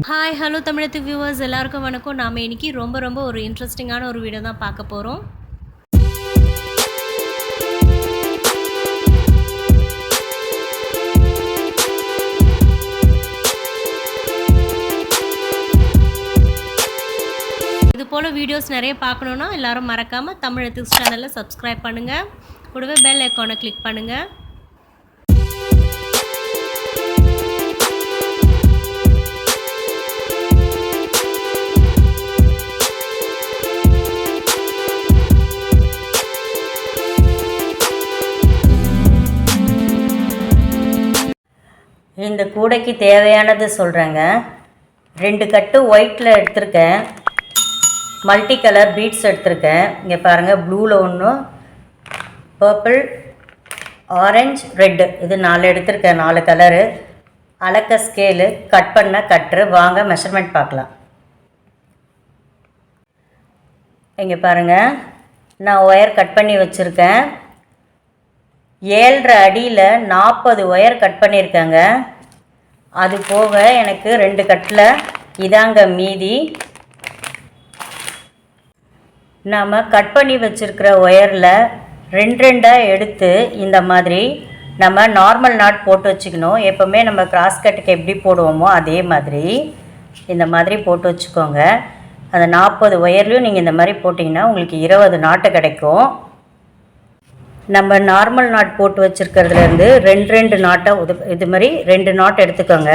Hi hello தமிழத்து viewers எல்லாருக்கும் வணக்கம். நாம் இன்றைக்கி ரொம்ப ஒரு இன்ட்ரெஸ்டிங்கான ஒரு வீடியோ தான் பார்க்க போகிறோம். இது போல் வீடியோஸ் நிறைய பார்க்கணுன்னா எல்லோரும் மறக்காமல் தமிழத்து சேனலை சப்ஸ்கிரைப் பண்ணுங்கள். கூடவே பெல் ஐக்கானை கிளிக் பண்ணுங்கள். இந்த கூடைக்கு தேவையானது சொல்கிறேங்க. 2 கட்டு ஒயிட்டில் எடுத்திருக்கேன். மல்டி கலர் பீட்ஸ் எடுத்திருக்கேன். இங்கே பாருங்கள், ப்ளூவில் ஒன்று, பர்பிள், ஆரஞ்ச், ரெட்டு, இது 4 எடுத்திருக்கேன். 4 கலரு. அளக்க ஸ்கேலு, கட் பண்ண கட்ரு. வாங்க மெஷர்மெண்ட் பார்க்கலாம். இங்கே பாருங்கள், நான் ஒயர் கட் பண்ணி வச்சுருக்கேன். 7.5 அடியில் 40 ஒயர் கட் பண்ணியிருக்கேங்க. அது போக எனக்கு 2 கட்டில் இதாங்க மீதி. நாம் கட் பண்ணி வச்சுருக்கிற ஒயரில் 2 எடுத்து இந்த மாதிரி நம்ம நார்மல் நாட் போட்டு வச்சுக்கணும். எப்போவுமே நம்ம கிராஸ் கட்டுக்கு எப்படி போடுவோமோ அதே மாதிரி இந்த மாதிரி போட்டு வச்சுக்கோங்க. அந்த 40 ஒயர்லையும் நீங்கள் இந்த மாதிரி போட்டிங்கன்னா உங்களுக்கு 20 நாட்டு கிடைக்கும். நம்ம நார்மல் நாட் போட்டு வச்சுருக்கிறதுலேருந்து 2 நாட்டை இது மாதிரி 2 நாட் எடுத்துக்கோங்க.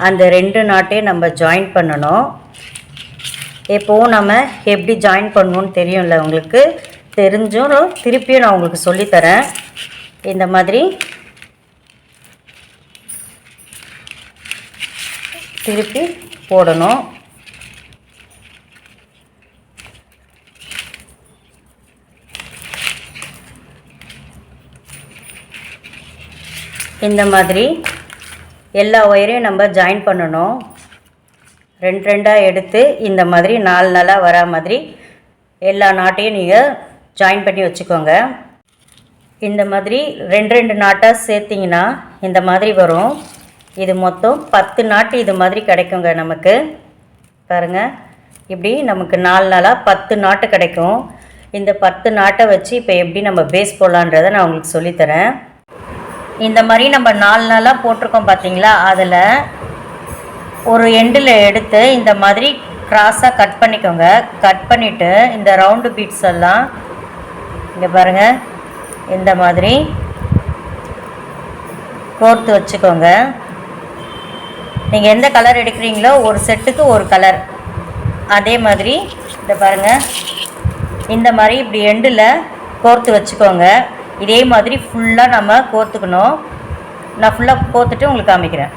அந்த 2 நாட்டையும் நம்ம ஜாயின் பண்ணணும். எப்போவும் நம்ம எப்படி ஜாயின் பண்ணணும்னு தெரியும்ல உங்களுக்கு. தெரிஞ்சும் திருப்பியும் நான் உங்களுக்கு சொல்லித்தரேன். இந்த மாதிரி திருப்பி போடணும். இந்த மாதிரி எல்லா ஒயரையும் நம்ம ஜாயின் பண்ணணும். 2 எடுத்து இந்த மாதிரி 4 வரா மாதிரி எல்லா நாட்டையும் நீங்கள் ஜாயின் பண்ணி வச்சுக்கோங்க. இந்த மாதிரி 2 நாட்டாக சேர்த்திங்கன்னா இந்த மாதிரி வரும். இது மொத்தம் 10 நாட்டு இது மாதிரி கிடைக்குங்க நமக்கு. பாருங்கள், இப்படி நமக்கு 4 10 நாட்டு கிடைக்கும். இந்த 10 நாட்டை வச்சு இப்போ எப்படி நம்ம பேஸ் போடலான்றதை நான் உங்களுக்கு சொல்லித்தரேன். இந்த மாதிரி நம்ம 4 போட்டிருக்கோம் பார்த்தீங்களா, அதில் ஒரு எண்டில் எடுத்து இந்த மாதிரி கிராஸாக கட் பண்ணிக்கோங்க. கட் பண்ணிவிட்டு இந்த ரவுண்டு பீட்ஸ் எல்லாம் இங்கே பாருங்கள் இந்த மாதிரி கோர்த்து வச்சுக்கோங்க. நீங்கள் எந்த கலர் எடுக்கிறீங்களோ ஒரு செட்டுக்கு ஒரு கலர். அதே மாதிரி இந்த பாருங்கள், இந்த மாதிரி இப்படி எண்டில் கோர்த்து வச்சுக்கோங்க. இதே மாதிரி ஃபுல்லாக நம்ம கோர்த்துக்கணும். நான் ஃபுல்லாக கோர்த்துட்டு உங்களுக்கு காமிக்கிறேன்.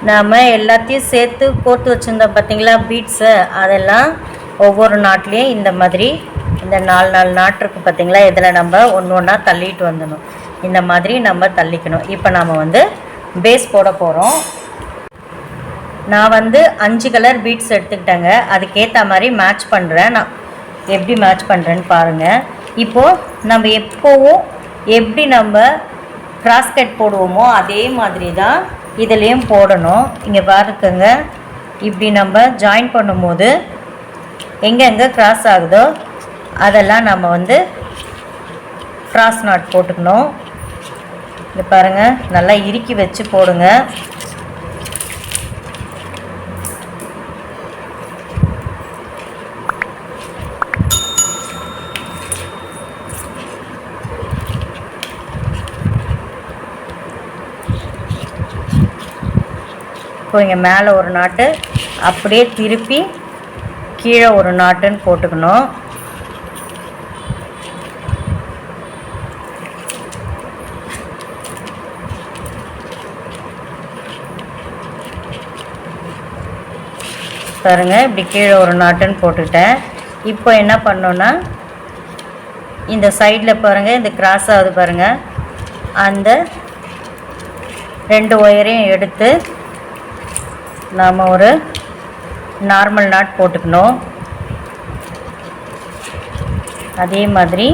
நாம் எல்லாத்தையும் சேர்த்து கோர்த்து வச்சுருந்தோம் பார்த்தீங்களா பீட்ஸு, அதெல்லாம் ஒவ்வொரு நாட்லேயும் இந்த மாதிரி இந்த 4 நாட் இருக்குது பார்த்தீங்களா, இதில் நம்ம ஒன்றா தள்ளிட்டு வந்துடணும். இந்த மாதிரி நம்ம தள்ளிக்கணும். இப்போ நாம் பேஸ் போட போகிறோம். நான் 5 கலர் பீட்ஸ் எடுத்துக்கிட்டேங்க. அதுக்கேற்ற மாதிரி மேட்ச் பண்ணுறேன். நான் எப்படி மேட்ச் பண்ணுறேன்னு பாருங்கள். இப்போது நம்ம எப்போவும் எப்படி நம்ம கிராஸ் கட் போடுவோமோ அதே மாதிரி தான் இதுலேயும் போடணும். இங்கே பாருக்குங்க, இப்படி நம்ம ஜாயின் பண்ணும்போது எங்கெங்கே கிராஸ் ஆகுதோ அதெல்லாம் நம்ம கிராஸ் நாட் போட்டுக்கணும். இங்கே பாருங்கள், நல்லா இறுக்கி வச்சு போடுங்க. இப்போ இங்கே மேலே ஒரு நாட்டு, அப்படியே திருப்பி கீழே ஒரு நாட்டுன்னு போட்டுக்கணும். பாருங்க, இப்படி கீழே ஒரு நாட்டுன்னு போட்டுக்கிட்டேன். இப்போ என்ன பண்ணோன்னா இந்த சைடில் பாருங்கள், இந்த கிராஸ் ஆகுது பாருங்கள், அந்த 2 ஒயரையும் எடுத்து நாம் ஒரு நார்மல் நாட் போட்டுக்கணும். அதே மாதிரி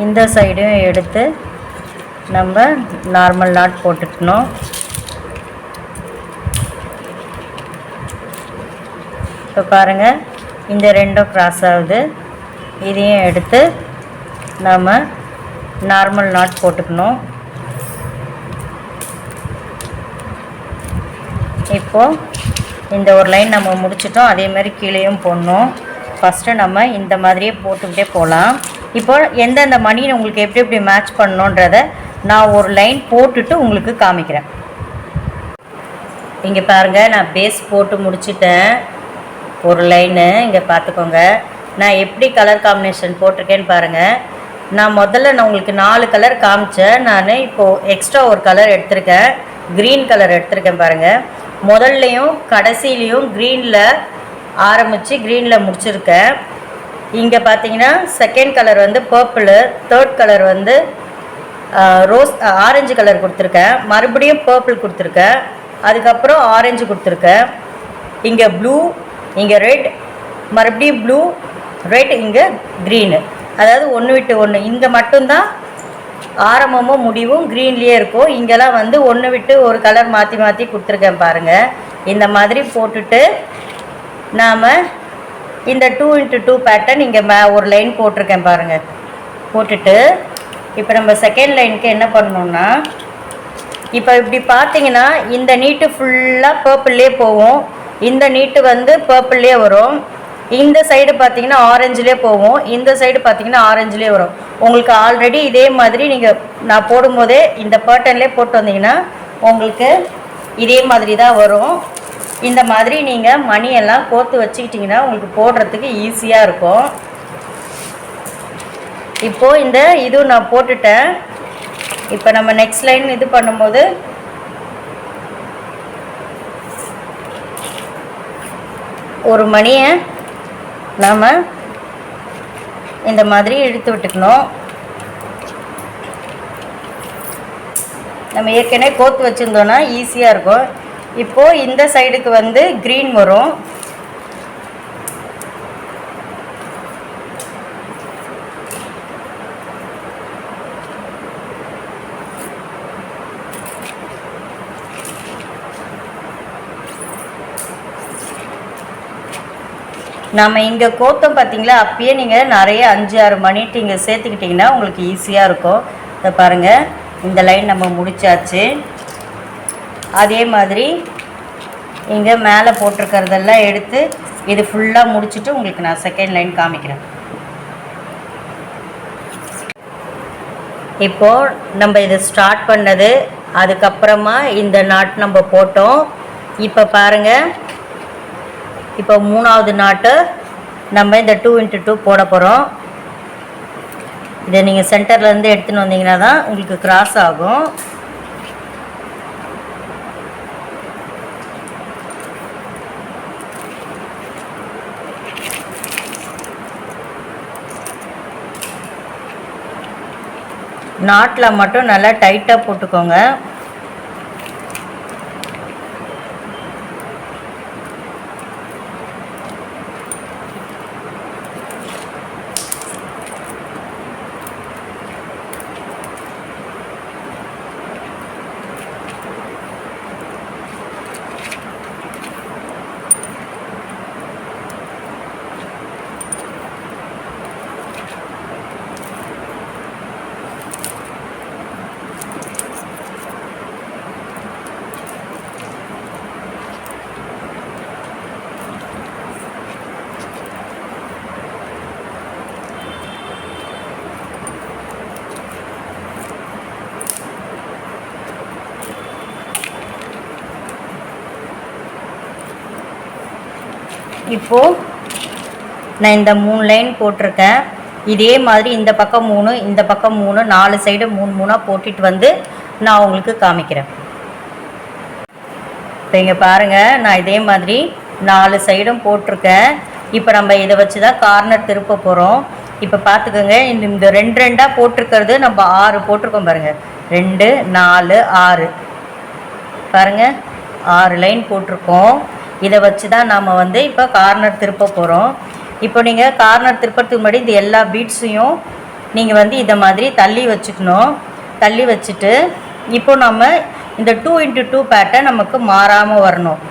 இந்த சைடும் எடுத்து நம்ம நார்மல் நாட் போட்டுக்கணும். இப்போ பாருங்கள், இந்த ரெண்டும் கிராஸ் ஆகுது. இதையும் எடுத்து நாம் நார்மல் நாட் போட்டுக்கணும். இப்போது இந்த ஒரு லைன் நம்ம முடிச்சிட்டோம். அதே மாதிரி கீழேயும் போடணும். ஃபஸ்ட்டு நம்ம இந்த மாதிரியே போட்டுக்கிட்டே போகலாம். இப்போ எந்தெந்த மணியை உங்களுக்கு எப்படி எப்படி மேட்ச் பண்ணணுன்றதை நான் ஒரு லைன் போட்டுட்டு உங்களுக்கு காமிக்கிறேன். இங்கே பாருங்கள், நான் பேஸ் போட்டு முடிச்சிட்டேன். ஒரு லைனு இங்கே பார்த்துக்கோங்க. நான் எப்படி கலர் காம்பினேஷன் போட்டிருக்கேன்னு பாருங்கள். நான் உங்களுக்கு 4 கலர் காமிச்சேன். நான் இப்போது எக்ஸ்ட்ரா ஒரு கலர் எடுத்திருக்கேன். க்ரீன் கலர் எடுத்திருக்கேன் பாருங்கள். முதல்லையும் கடைசிலையும் க்ரீனில் ஆரம்பித்து க்ரீனில் முடிச்சிருக்கேன். இங்கே பார்த்தீங்கன்னா செகண்ட் கலர் வந்து பர்பிள், தேர்ட் கலர் வந்து ஆரஞ்சு கலர் கொடுத்துருக்கேன். மறுபடியும் பர்பிள் கொடுத்துருக்கேன். அதுக்கப்புறம் ஆரஞ்சு கொடுத்துருக்கேன். இங்கே ப்ளூ, இங்கே ரெட், மறுபடியும் ப்ளூ, ரெட், இங்கே க்ரீனு. அதாவது ஒன்று விட்டு ஒன்று. இங்கே மட்டும்தான் ஆரம்பமும் முடிவும் க்ரீன்லேயே இருக்கும். இங்கெல்லாம் வந்து ஒன்று விட்டு ஒரு கலர் மாற்றி மாற்றி கொடுத்துருக்கேன் பாருங்கள். இந்த மாதிரி போட்டுட்டு நாம் இந்த 2x2 பேட்டர்ன் இங்கே ஒரு லைன் போட்டிருக்கேன் பாருங்கள். போட்டுட்டு இப்போ நம்ம செகண்ட் லைனுக்கு என்ன பண்ணணுன்னா, இப்போ இப்படி பார்த்தீங்கன்னா இந்த நீட்டு ஃபுல்லாக பர்பிள்லே போகும். இந்த நீட்டு வந்து பர்பிள்லே வரும். இந்த சைடு பார்த்தீங்கன்னா ஆரஞ்சுலேயே போகும். இந்த சைடு பார்த்தீங்கன்னா ஆரஞ்சுலேயே வரும். உங்களுக்கு ஆல்ரெடி இதே மாதிரி நீங்கள் நான் போடும்போதே இந்த பேட்டர்ன்லேயே போட்டு வந்தீங்கன்னா உங்களுக்கு இதே மாதிரி தான் வரும். இந்த மாதிரி நீங்கள் மணியெல்லாம் கோர்த்து வச்சுக்கிட்டிங்கன்னா உங்களுக்கு போடுறதுக்கு ஈஸியாக இருக்கும். இப்போது இந்த இதுவும் நான் போட்டுட்டேன். இப்போ நம்ம நெக்ஸ்ட் லைன் இது பண்ணும்போது ஒரு மணியை நாம் இந்த மாதிரி இழுத்து விட்டுக்கணும். நம்ம ஏற்கனவே கோர்த்து வச்சுருந்தோன்னா ஈஸியாக இருக்கும். இப்போது இந்த சைடுக்கு வந்து க்ரீன் வரும். நம்ம இங்கே கோத்தம் பார்த்தீங்களா, அப்பயே நீங்கள் நிறைய 5-6 மணிட்டு இங்கே சேர்த்துக்கிட்டிங்கன்னா உங்களுக்கு ஈஸியாக இருக்கும். இதை பாருங்கள், இந்த லைன் நம்ம முடிச்சாச்சு. அதே மாதிரி இங்கே மேலே போட்டிருக்கிறதெல்லாம் எடுத்து இது ஃபுல்லாக முடிச்சுட்டு உங்களுக்கு நான் செகண்ட் லைன் காமிக்கிறேன். இப்போது நம்ம இது ஸ்டார்ட் பண்ணது, அதுக்கப்புறமா இந்த நாட் நம்ம போட்டோம். இப்போ பாருங்கள், இப்போ 3வது நாட்டு நம்ம இந்த 2x2 போட போகிறோம். இதை நீங்கள் சென்டர்லேருந்து எடுத்துன்னு வந்தீங்கன்னா தான் உங்களுக்கு கிராஸ் ஆகும். நாட்டில் மட்டும் நல்லா டைட்டாக போட்டுக்கோங்க. இப்போது நான் இந்த 3 லைன் போட்டிருக்கேன். இதே மாதிரி இந்த பக்கம் 3, இந்த பக்கம் 3, 4 சைடு 3 போட்டுட்டு வந்து நான் உங்களுக்கு காமிக்கிறேன். இப்போ இங்கே பாருங்கள், நான் இதே மாதிரி 4 சைடும் போட்டிருக்கேன். இப்போ நம்ம இதை வச்சு தான் கார்னர் திருப்ப போகிறோம். இப்போ பார்த்துக்கோங்க, இந்த 2 போட்டிருக்கிறது நம்ம 6 போட்டிருக்கோம் பாருங்கள். 2, 4, 6 பாருங்கள், 6 லைன் போட்டிருக்கோம். இதை வச்சு தான் நாம் வந்து இப்போ கார்னர் திருப்ப போகிறோம். இப்போ நீங்கள் கார்னர் திருப்பத்துக்கு முன்னாடி இந்த எல்லா பீட்ஸையும் நீங்கள் வந்து இதை மாதிரி தள்ளி வச்சுக்கணும். தள்ளி வச்சுட்டு இப்போ நம்ம இந்த 2x2 பேட்டர்ன் நமக்கு மாறாமல் வரணும்.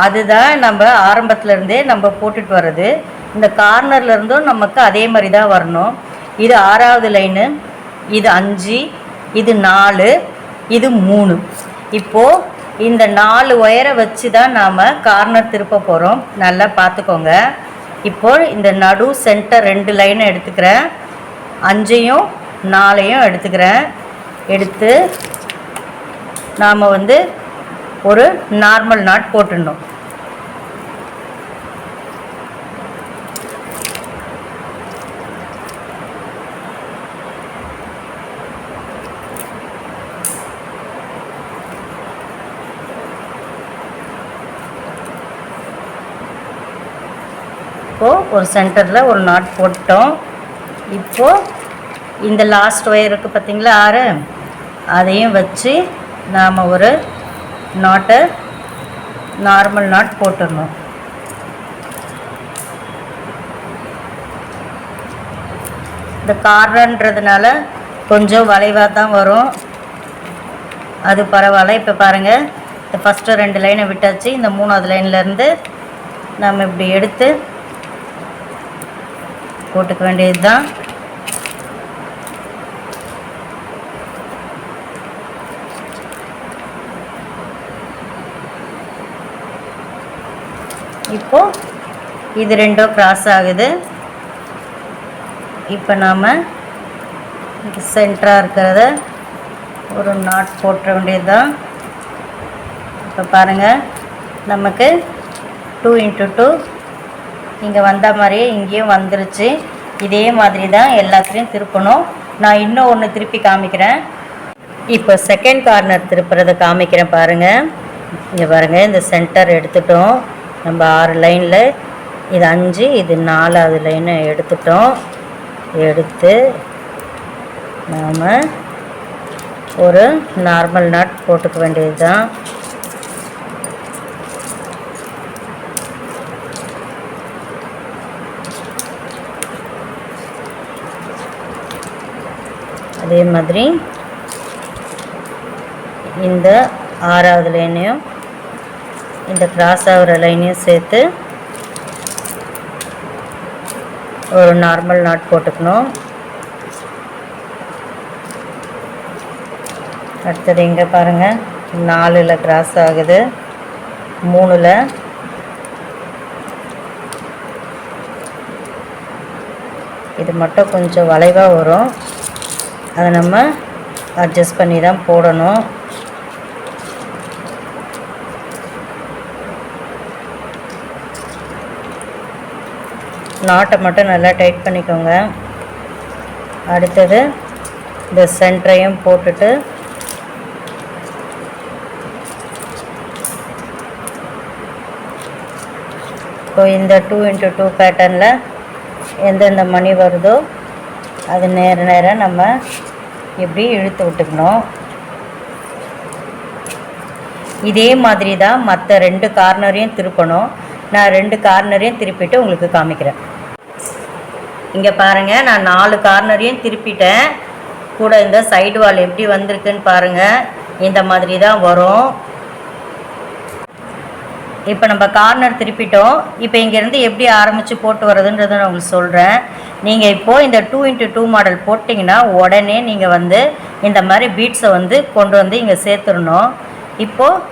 அதுதான் நம்ம ஆரம்பத்துலேருந்தே நம்ம போட்டுட்டு வர்றது. இந்த கார்னர்லேருந்தும் நமக்கு அதே மாதிரி தான் வரணும். இது 6வது லைனு, இது 5, இது 4, இது 3. இப்போது இந்த 4 ஒயரை வச்சு தான் நாம் கார்னர் திருப்ப போகிறோம். நல்லா பார்த்துக்கோங்க. இப்போது இந்த நடு சென்டர் 2 லைனை எடுத்துக்கிறேன், 5ஐயும் 4ஐயும் எடுத்துக்கிறேன். எடுத்து நாம் வந்து ஒரு நார்மல் நாட் போட்டுடணும். இப்போது ஒரு சென்டரில் ஒரு நாட் போட்டோம். இப்போது இந்த லாஸ்ட் ஒயர் இருக்குது பார்த்திங்களா 6, அதையும் வச்சு நாம் ஒரு நாட்டை நார்மல் நாட் போட்டுடணும். இந்த கார்னர்ன்றதுனால கொஞ்சம் வளைவாக தான் வரும், அது பரவாயில்ல. இப்போ பாருங்கள், இந்த ஃபஸ்ட்டு 2 லைனை விட்டாச்சு. இந்த 3வது லைன்லேருந்து நம்ம இப்படி எடுத்து போட்டுக்க வேண்டியது தான். இப்போது இது 2ம் கிராஸ் ஆகுது. இப்போ நாம் சென்டராக இருக்கிறத ஒரு நாட் போட்டுற வேண்டியது தான். இப்போ பாருங்கள், நமக்கு 2 × 2 இங்கே வந்த மாதிரியே இங்கேயும் வந்துருச்சு. இதே மாதிரி தான் எல்லாத்துலேயும் திருப்பணும். நான் இன்னும் ஒன்று திருப்பி காமிக்கிறேன். இப்போ செகண்ட் கார்னர் திருப்புறதை காமிக்கிறேன் பாருங்கள். இங்கே பாருங்கள், இந்த சென்டர் எடுத்துட்டோம் நம்ம 6 லைனில். இது 5, இது 4வது லைனை எடுத்துட்டோம். எடுத்து நாம் ஒரு நார்மல் நாட் போட்டுக்க வேண்டியது தான். அதே மாதிரி இந்த 6வது லைனையும் இந்த கிராஸ் ஆகிற லைனையும் சேர்த்து ஒரு நார்மல் நாட் போட்டுக்கணும். அடுத்தது இங்கே பாருங்கள், 4ல் கிராஸ் ஆகுது, 3ல் இது மட்டும் கொஞ்சம் வளைவாக வரும், அதை நம்ம அட்ஜஸ்ட் பண்ணி தான் போடணும். நாட்டை மட்டும் நல்லா டைட் பண்ணிக்கோங்க. அடுத்தது இந்த சென்டரையும் போட்டுட்டு இப்போ இந்த 2 × 2 பேட்டர்னில் எந்தெந்த மணி வருதோ அது நேராக நம்ம இப்படி இழுத்து விட்டுக்கணும். இதே மாதிரி தான் மற்ற 2 கார்னரையும் திருப்பணும். நான் 2 கார்னரையும் திருப்பிட்டு உங்களுக்கு காமிக்கிறேன். இங்கே பாருங்கள், நான் 4 கார்னரையும் திருப்பிட்டேன். கூட இந்த சைடு வால் எப்படி வந்திருக்குன்னு பாருங்கள். இந்த மாதிரி தான் வரும். இப்போ நம்ம கார்னர் திருப்பிட்டோம். இப்போ இங்கேருந்து எப்படி ஆரம்பித்து போட்டு வர்றதுன்றதை நான் உங்களுக்கு சொல்கிறேன். நீங்கள் இப்போது இந்த 2 × 2 மாடல் போட்டிங்கன்னா உடனே நீங்கள் வந்து இந்த மாதிரி பீட்ஸை வந்து கொண்டு வந்து இங்கே சேர்த்துடணும். இப்போது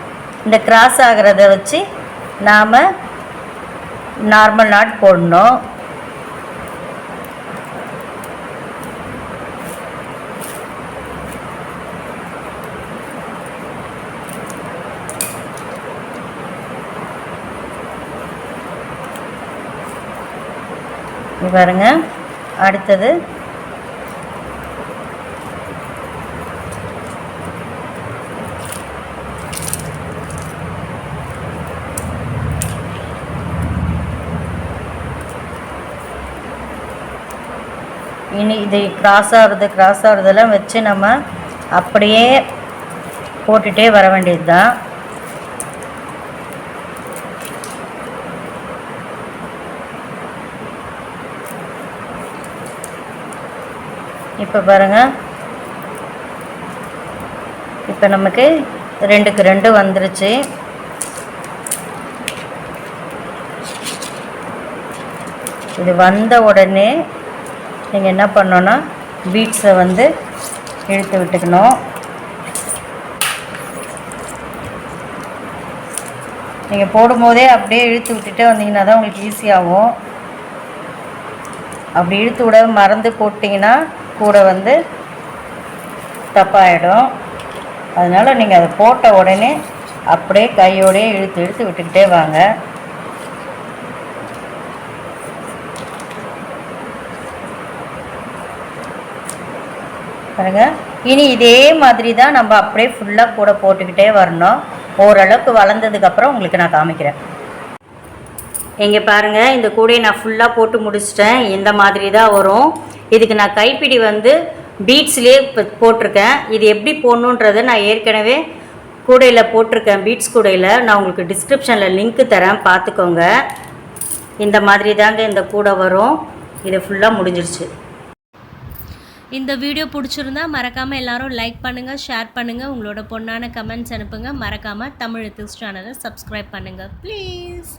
இந்த கிராஸ் ஆகிறத வச்சு நாம் நார்மல் நாட் போடணும். பாருங்க, அடுத்தது இனி இது கிராஸ் ஆகிறதெல்லாம் வச்சு நம்ம அப்படியே போட்டுகிட்டே வர வேண்டியது தான். இப்போ பாருங்கள், இப்போ நமக்கு 2க்கு 2 வந்துருச்சு. இது வந்த உடனே நீங்கள் என்ன பண்ணோன்னா பீட்ஸை வந்து இழுத்து விட்டுக்கணும். நீங்கள் போடும்போதே அப்படியே இழுத்து விட்டுட்டே வந்தீங்கன்னா தான் உங்களுக்கு ஈஸியாகும். அப்படி இழுத்து விட மறந்து போட்டிங்கன்னா கூட வந்து தப்பாயிடும். அதனால் நீங்கள் அதை போட்ட உடனே அப்படியே கையோடையே இழுத்து இழுத்து விட்டுக்கிட்டே வாங்க. பாருங்க, இனி இதே மாதிரி தான் நம்ம அப்படியே ஃபுல்லாக கூட போட்டுக்கிட்டே வரணும். ஓரளவுக்கு வளர்ந்ததுக்கப்புறம் உங்களுக்கு நான் காமிக்கிறேன். இங்கே பாருங்கள், இந்த கூடையை நான் ஃபுல்லாக போட்டு முடிச்சிட்டேன். இந்த மாதிரி தான் வரும். இதுக்கு நான் கைப்பிடி வந்து பீட்ஸ்லேயே போட்டிருக்கேன். இது எப்படி போடணுன்றதை நான் ஏற்கனவே கூடையில் போட்டிருக்கேன். பீட்ஸ் கூடையில் நான் உங்களுக்கு டிஸ்கிரிப்ஷனில் லிங்க்கு தரேன், பார்த்துக்கோங்க. இந்த மாதிரி தாங்க இந்த கூடை வரும். இது ஃபுல்லாக முடிஞ்சிருச்சு. இந்த வீடியோ பிடிச்சிருந்தா மறக்காமல் எல்லாரும் லைக் பண்ணுங்கள், ஷேர் பண்ணுங்கள், உங்களோட பொண்ணான கமெண்ட்ஸ் அனுப்புங்க. மறக்காமல் தமிழ் எத்திக்ஸ் சேனலை சப்ஸ்கிரைப் பண்ணுங்கள் ப்ளீஸ்.